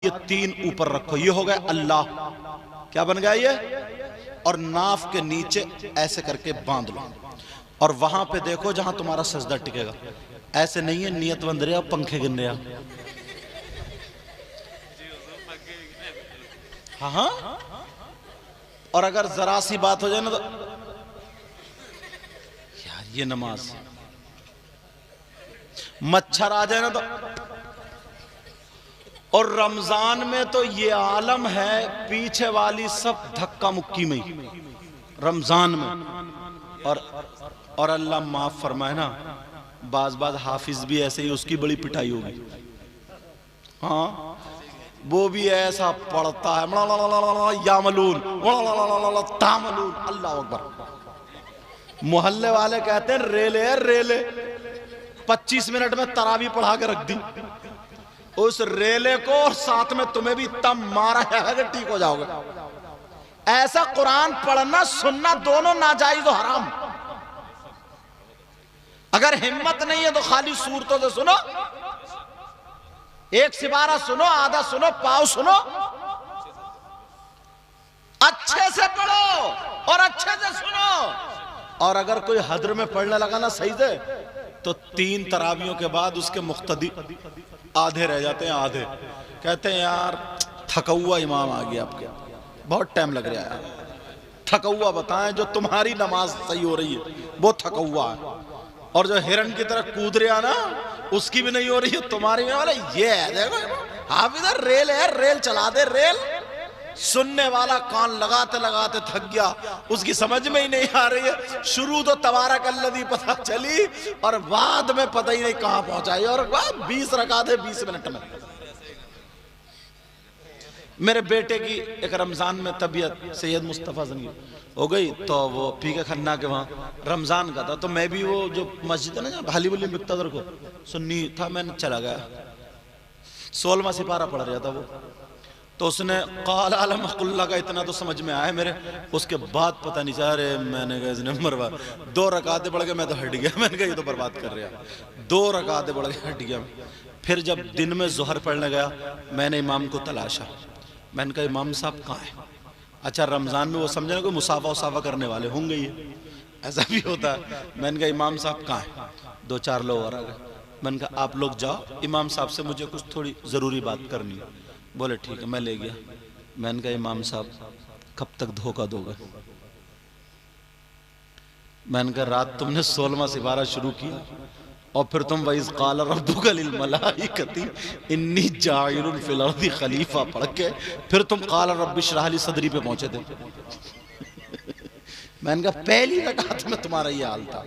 ये तीन ऊपर रखो, ये हो गया अल्लाह। क्या बन गया ये? और नाफ के नीचे ऐसे करके बांध लो और वहां पे देखो जहां तुम्हारा सजदा टिकेगा। ऐसे नहीं है नियत बंद रहे पंखे गिन रहे। हाँ हाँ, और अगर जरा सी बात हो जाए ना तो यार ये नमाज, मच्छर आ जाए ना तो, और रमजान में तो ये आलम है पीछे वाली सब धक्का मुक्की में रमजान में। और अल्लाह माफ फरमाए ना, बाज हाफिज भी ऐसे ही उसकी बड़ी पिटाई होगी। हाँ वो भी ऐसा पढ़ता है यामलून तामलून, अल्लाह अकबर। मोहल्ले वाले कहते हैं रेले है रेले, 25 मिनट में तरावी पढ़ा के रख दी। उस रेले को और साथ में तुम्हें भी तब मारा है कि ठीक हो जाओगे। ऐसा कुरान पढ़ना सुनना दोनों नाजायज और हराम। अगर हिम्मत नहीं है तो खाली सूरतों से सुनो, एक सिबारा सुनो, आधा सुनो, पाव सुनो, अच्छे से पढ़ो और अच्छे से सुनो। और अगर कोई हद्र में पढ़ने लगा ना सही से, तो 3 तरावियों के बाद उसके मुख्तदी आधे रह जाते हैं। आधे कहते हैं यार थका हुआ इमाम आ गया आपके, बहुत टाइम लग रहा है, थका हुआ बताएं। जो तुम्हारी नमाज सही हो रही है वो थका हुआ है, और जो हिरन की तरह कूद रहा ना उसकी भी नहीं हो रही है, तुम्हारी में वाला ये है। देखो आप इधर रेल है, रेल चला दे रेल। सुनने वाला कान लगाते लगाते थक गया, उसकी समझ में ही नहीं आ रही है। शुरू तो तबारक अल्लज़ी पता चली और बाद में पता ही नहीं कहां पहुंचाई। और 20 रकात है 20 मिनट में। मेरे बेटे की एक रमजान में तबीयत सैयद मुस्तफ़ा जंगी हो गई, तो वो पी के खन्ना के वहाँ रमजान का था, तो मैं भी वो जो मस्जिद है ना भाली बुली मुक्तदर को सुन्नी था, मैंने चला गया। 16वां सिपारा पढ़ रहा था वो, तो उसने क़ाल अलमकुल्ला का इतना तो समझ में आया मेरे। उसके बाद पता नहीं चाह रहे, मैंने कहा इसने मरवा 2 रकातें बढ़ गए, मैं तो हट गया। मैंने कहा ये तो बर्बाद कर रहा। 2 रकातें बढ़ गए, हट गया। फिर जब दिन में ज़ोहर पढ़ने गया, मैंने इमाम को तलाशा। मैंने कहा इमाम साहब कहाँ हैं? अच्छा रमज़ान में वो समझे ना कोई मुसाफा उसाफा करने वाले होंगे, ये ऐसा भी होता है। मैंने कहा इमाम साहब कहाँ हैं? 2-4 लोग और आ गए। मैंने कहा आप लोग जाओ, इमाम साहब से मुझे कुछ थोड़ी ज़रूरी बात करनी है। बोले ठीक है, मैं ले गया। मैंने कहा इमाम साहब कब तक धोखा दोगे? मैंने कहा रात तुमने 16वां सिपारा शुरू किया और फिर तुम वइज़ क़ाल रब्बुका लिल मलाइकति इन्नी जाइलुन फिल अर्दि खलीफा पढ़ के फिर तुम क़ाल रब्बि इश्रह ली सदरी पे पहुंचे थे। मैंने कहा पहली रकात में तुम्हारा ये हाल था।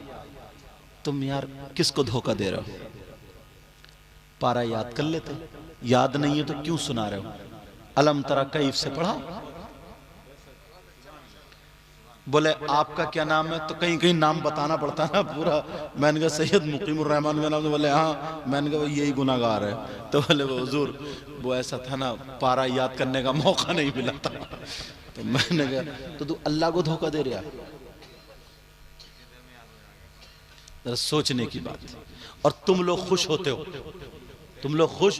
तुम यार किसको धोखा दे रहे हो? पारा याद कर लेते, याद नहीं है तो क्यों सुना रहे हो? अलम तरा कैफ से पढ़ा। बोले आपका क्या नाम है? तो कहीं कहीं नाम बताना पड़ता ना पूरा। मैंने कहा सैयद मुकीमुर रहमान का नाम। बोले हाँ। मैंने कहा यही गुनाहगार है। तो बोले वो हुजूर वो ऐसा था ना, पारा याद करने का मौका नहीं मिला था। तो मैंने कहा तो तू अल्लाह को धोखा दे रहा? जरा सोचने की बात। और तुम लोग खुश होते हो, तुम लोग खुश,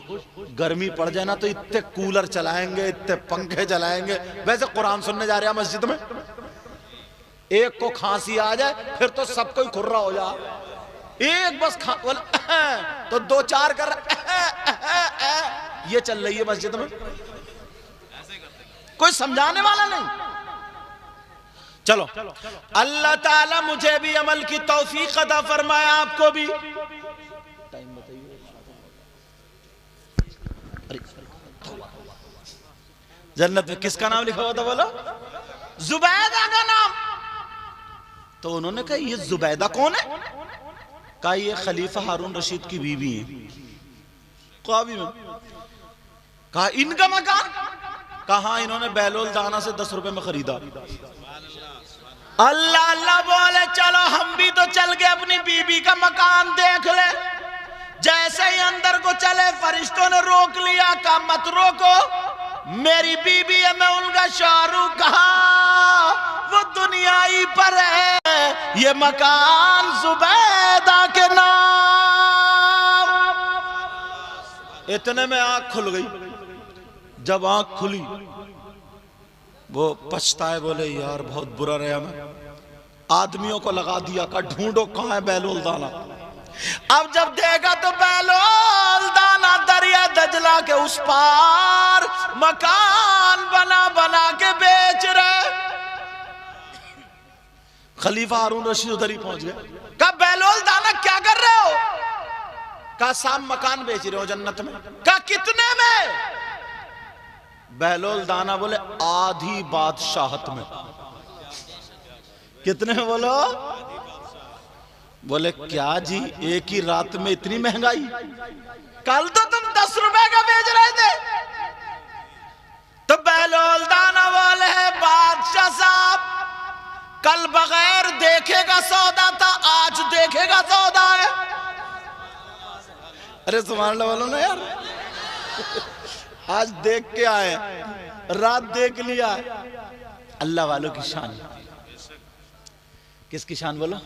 गर्मी पड़ जाए ना तो इतने कूलर चलाएंगे, इतने पंखे चलाएंगे। वैसे कुरान सुनने जा रहे हैं मस्जिद में, एक को खांसी आ जाए फिर तो सबको ही खुर्रा हो जाए। एक बस तो 2-4 कर ये चल रही है मस्जिद में, कोई समझाने वाला नहीं। चलो अल्लाह ताला मुझे भी अमल की तौफीक अता फरमाए, आपको भी। टाइम बताइए। जन्नत में किसका नाम लिखा हुआ था? बोलो जुबैदा का नाम। तो उन्होंने कहा ये जुबैदा कौन है? कहा ये खलीफा हारून रशीद की बीवी है। कहा इनका मकान? कहा इन्होंने बैलोल दाना से 10 रुपए में खरीदा। अल्लाह अल्लाह बोले चलो हम भी तो चल के अपनी बीबी का मकान देख ले। जैसे ही अंदर को चले फरिश्तों ने रोक लिया, कहा मत रोको, मेरी बीबी है, मैं उनका शाहरुख। कहा वो दुनियाई पर है, ये मकान जुबैदा के नाम। इतने में आंख खुल गई। जब आंख खुली वो पछताए, बोले यार बहुत बुरा रहा मैं, आदमियों को लगा दिया, का ढूंढो कहां है बैलोल दाना। अब जब देखा तो बैलोल दाना दरिया दजला के उस पार मकान बना बना के बेच रहे। खलीफा हारून रशीद उधर ही पहुंच गए। कहा बैलोल दाना क्या कर रहे हो? कहा साम मकान बेच रहे हो जन्नत में। कहा कितने में? बैलोल दाना बोले आधी बादशाहत में। कितने में बोलो? बोले क्या जी एक ही रात में इतनी महंगाई? कल तो तुम 10 रुपए का बेच रहे थे। तो बैलोल दाना बोले है बादशाह साहब, कल बगैर देखेगा सौदा था, आज देखेगा सौदा है। अरे सुभान अल्लाह बोलो ना यार। आज देख के आए, रात देख लिया। अल्लाह वालों की शान। किसकी शान बोलो?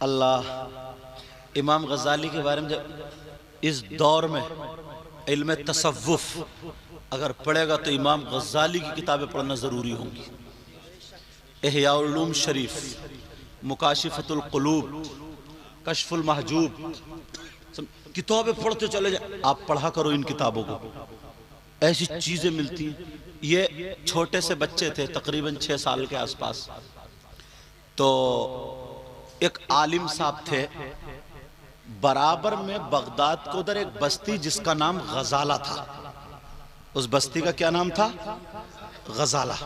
अल्लाह। इमाम गजाली के बारे में जब इस दौर में इल्म तसव्वुफ अगर पढ़ेगा तो इमाम गजाली की किताबें पढ़ना जरूरी होंगी। इहया उलूम शरीफ, मुकाशिफतुल कुलूब, कश्फुल महजूब, किताबें पढ़ते चले जाए। आप पढ़ा करो इन किताबों को, ऐसी चीजें मिलती हैं। ये छोटे से बच्चे थे तकरीबन 6 साल के आसपास। तो एक आलिम साहब थे, बराबर में बगदाद को उधर एक बस्ती जिसका नाम गजाला था। उस बस्ती का क्या नाम था? गजाला।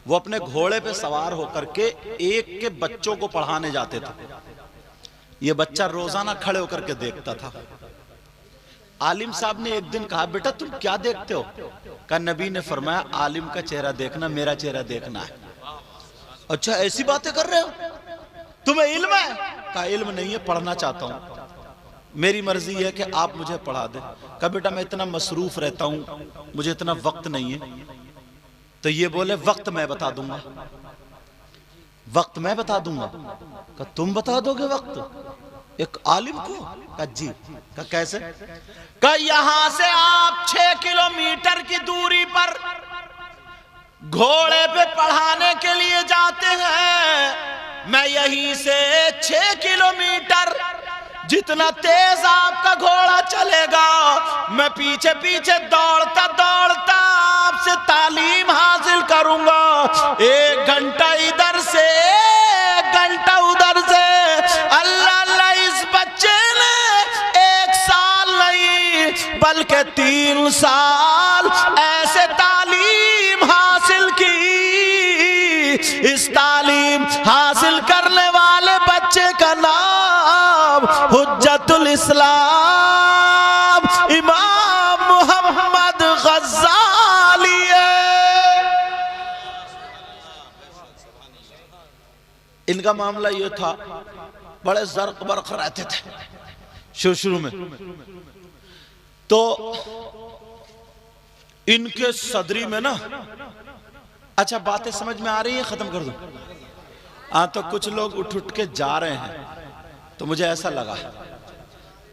वो अपने घोड़े पे सवार होकर के एक के बच्चों को पढ़ाने जाते थे। ये बच्चा रोजाना खड़े होकर के देखता था। आलिम साहब ने एक दिन कहा बेटा तुम क्या देखते हो? कहा नबी ने फरमाया आलिम का चेहरा देखना मेरा चेहरा देखना है। अच्छा ऐसी बातें कर रहे हो? तुम्हें इल्म है? कहा इल्म नहीं है, पढ़ना चाहता हूं, मेरी मर्जी है कि आप मुझे पढ़ा दें। कहा बेटा मैं इतना मसरूफ रहता हूं, मुझे इतना वक्त नहीं है। तो ये बोले वक्त मैं बता दूंगा, वक्त मैं बता दूंगा। कहा तुम बता दोगे वक्त एक आलिम को? कहा जी। कहा कैसे? कहा यहां से आप 6 किलोमीटर की दूरी पर घोड़े पे पढ़ाने के लिए जाते हैं। मैं यहीं से 6 किलोमीटर जितना तेज आपका घोड़ा चलेगा, मैं पीछे पीछे दौड़ता दौड़ता आपसे तालीम हासिल करूंगा। 1 घंटा इधर से 1 घंटा उधर से। अल्लाह अल्लाह, इस बच्चे ने 1 साल नहीं बल्कि 3 साल ऐसे तालीम हासिल की। इस तालीम हासिल करने वाले बच्चे का नाम हुज्जतुल इस्लाम इमाम मोहम्मद गज़ाली है। इनका मामला ये था, बड़े ज़र्क बर्क रहते थे शुरू में। तो इनके सदरी में ना, अच्छा बातें समझ में आ रही है? खत्म कर दूं? हाँ, तो कुछ लोग उठ के जा रहे हैं तो मुझे ऐसा लगा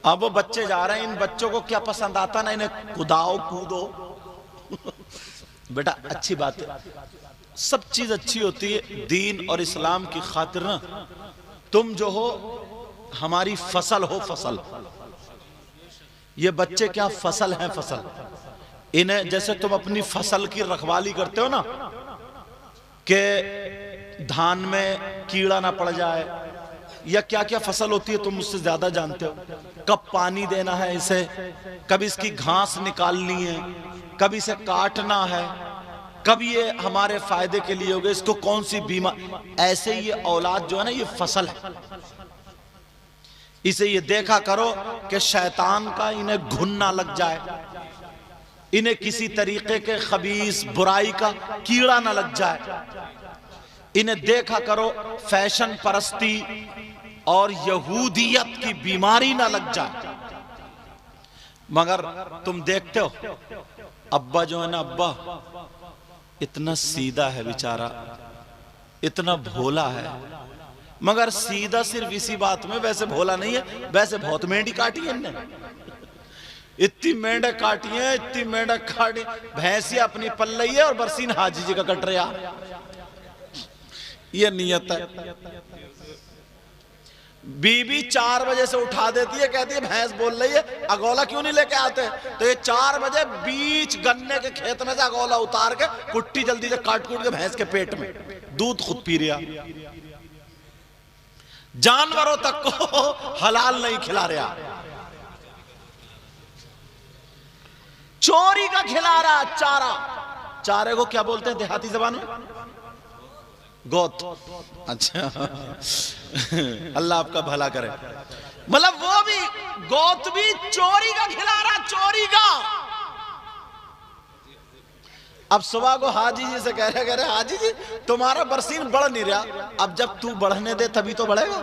अब वो बच्चे जा रहे हैं, इन बच्चों को क्या पसंद आता ना, इन्हें कुदाओ कूदो। बेटा अच्छी बात है, सब चीज अच्छी होती है। दीन और इस्लाम की खातिर ना तुम जो हो हमारी फसल हो, फसल। ये बच्चे क्या फसल हैं, फसल। इन्हें जैसे तुम अपनी फसल की रखवाली करते हो ना, कि धान में कीड़ा ना पड़ जाए, या क्या क्या फसल होती है तुम मुझसे ज्यादा जानते हो। कब पानी देना है इसे, कब इसकी घास निकालनी है, कब इसे काटना है, कब ये हमारे फायदे के लिए होगा, इसको कौन सी बीमारी। ऐसे ये औलाद जो है ना, ये फसल है। इसे ये देखा करो कि शैतान का इन्हें घुन ना लग जाए, इन्हें किसी तरीके के खबीस बुराई का कीड़ा ना लग जाए। इन्हें देखा करो फैशन परस्ती और यहूदियत की बीमारी ना लग जाए। मगर तुम देखते हो अब्बा जो है ना, अब्बा इतना सीधा है बेचारा, इतना भोला है। मगर सीधा सिर्फ इसी बात में, वैसे भोला नहीं है, वैसे बहुत मेंढी काटी है इनने। इतनी मेंढक काटी है, इतनी मेंढक काटी, भैंसिया अपनी पल रही है और बरसीन हाजी जी का कट रहा। ये नियत है। बीबी 4 बजे से उठा देती है, कहती है भैंस बोल रही है, अगोला क्यों नहीं लेके आते? तो ये 4 बजे बीच गन्ने के खेत में से अगोला उतार के कुट्टी जल्दी से काट कूट के भैंस के पेट में, दूध खुद पी रहा, जानवरों तक को हलाल नहीं खिला रहा, चोरी का खिला रहा चारा। चारे को क्या बोलते हैं देहाती जबान में? गोत। अच्छा अल्लाह आपका भला करे। मतलब वो भी गोत भी चोरी का खिला रहा, चोरी का। अब सुबह को हाजी जी से कह रहे हाजी जी तुम्हारा बरसीन बढ़ नहीं रहा। अब जब तू बढ़ने दे तभी तो बढ़ेगा।